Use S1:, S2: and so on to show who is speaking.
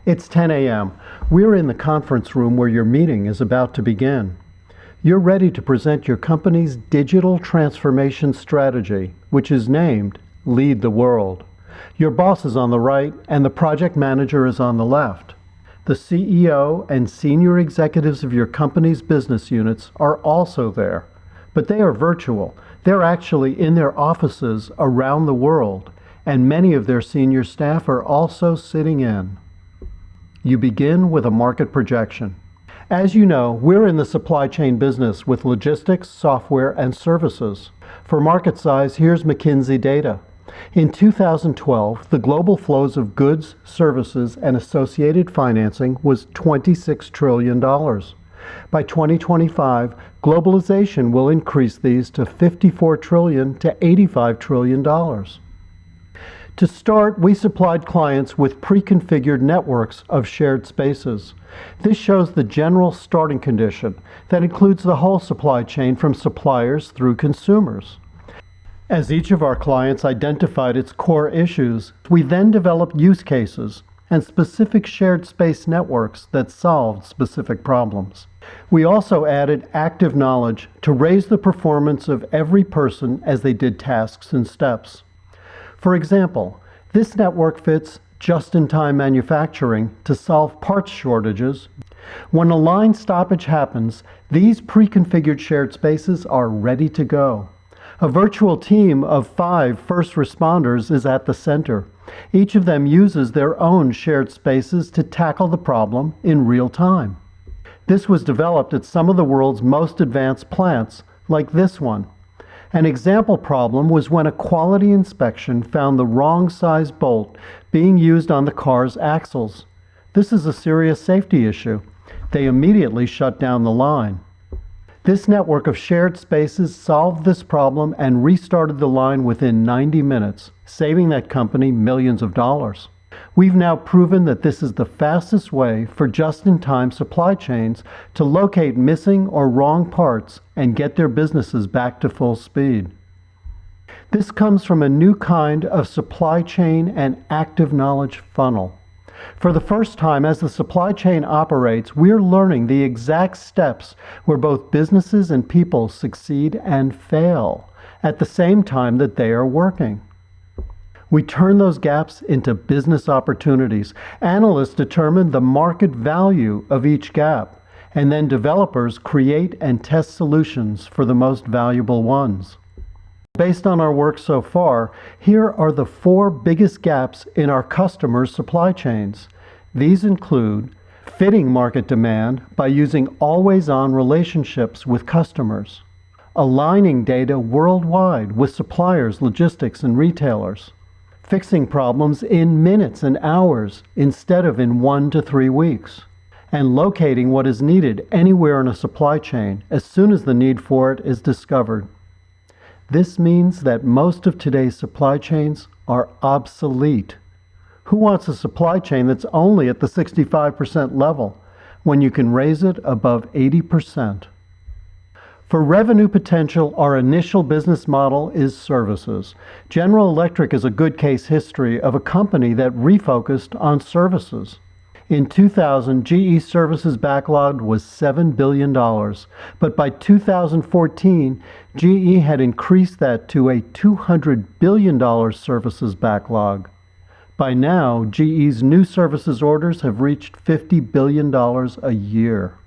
S1: It's 10 a.m. We're in the conference room where your meeting is about to begin. You're ready to present your company's digital transformation strategy, which is named Lead the World. Your boss is on the right and the project manager is on the left. The CEO and senior executives of your company's business units are also there, but they are virtual. They're actually in their offices around the world, and many of their senior staff are also sitting in. You begin with a market projection. As you know, we're in the supply chain business with logistics, software, and services. For market size, here's McKinsey data. In 2012, the global flows of goods, services, and associated financing was $26 trillion. By 2025, globalization will increase these to $54 trillion to $85 trillion. To start, we supplied clients with pre-configured networks of shared spaces. This shows the general starting condition that includes the whole supply chain from suppliers through consumers. As each of our clients identified its core issues, we then developed use cases and specific shared space networks that solved specific problems. We also added active knowledge to raise the performance of every person as they did tasks and steps. For example, this network fits just-in-time manufacturing to solve parts shortages. When a line stoppage happens, these pre-configured shared spaces are ready to go. A virtual team of 5 first responders is at the center. Each of them uses their own shared spaces to tackle the problem in real time. This was developed at some of the world's most advanced plants, like this one. An example problem was when a quality inspection found the wrong size bolt being used on the car's axles. This is a serious safety issue. They immediately shut down the line. This network of shared spaces solved this problem and restarted the line within 90 minutes, saving that company millions of dollars. We've now proven that this is the fastest way for just-in-time supply chains to locate missing or wrong parts and get their businesses back to full speed. This comes from a new kind of supply chain and active knowledge funnel. For the first time, as the supply chain operates, we're learning the exact steps where both businesses and people succeed and fail at the same time that they are working. We turn those gaps into business opportunities. Analysts determine the market value of each gap, and then developers create and test solutions for the most valuable ones. Based on our work so far, here are the 4 biggest gaps in our customers' supply chains. These include fitting market demand by using always-on relationships with customers, aligning data worldwide with suppliers, logistics, and retailers, fixing problems in minutes and hours instead of in 1 to 3 weeks, and locating what is needed anywhere in a supply chain as soon as the need for it is discovered. This means that most of today's supply chains are obsolete. Who wants a supply chain that's only at the 65% level when you can raise it above 80%? For revenue potential, our initial business model is services. General Electric is a good case history of a company that refocused on services. In 2000, GE Services backlog was $7 billion, but by 2014, GE had increased that to a $200 billion services backlog. By now, GE's new services orders have reached $50 billion a year.